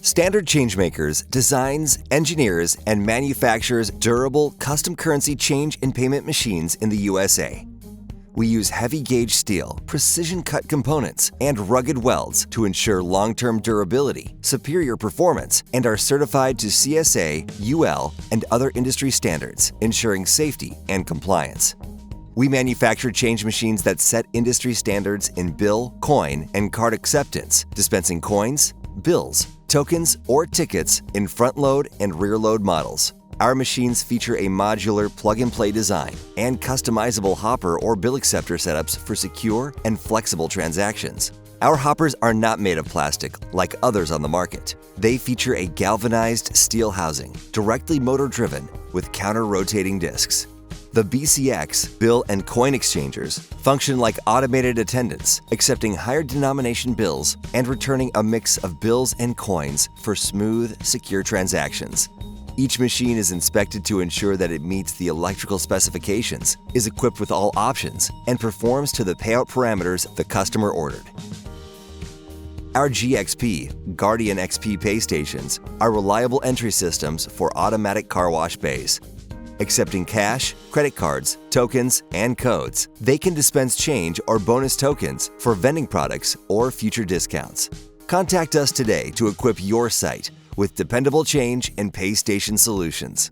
Standard Change-Makers designs, engineers, and manufactures durable, custom currency change and payment machines in the USA. We use heavy-gauge steel, precision-cut components, and rugged welds to ensure long-term durability, superior performance, and are certified to CSA, UL, and other industry standards, ensuring safety and compliance. We manufacture change machines that set industry standards in bill, coin, and card acceptance, dispensing coins, bills, tokens, or tickets in front-load and rear-load models. Our machines feature a modular plug-and-play design and customizable hopper or bill acceptor setups for secure and flexible transactions. Our hoppers are not made of plastic like others on the market. They feature a galvanized steel housing, directly motor-driven with counter-rotating discs. The BCX, bill and coin exchangers, function like automated attendants, accepting higher denomination bills and returning a mix of bills and coins for smooth, secure transactions. Each machine is inspected to ensure that it meets the electrical specifications, is equipped with all options, and performs to the payout parameters the customer ordered. Our GXP, Guardian XP pay stations are reliable entry systems for automatic car wash bays. Accepting cash, credit cards, tokens, and codes, they can dispense change or bonus tokens for vending products or future discounts. Contact us today to equip your site with dependable change and pay station solutions.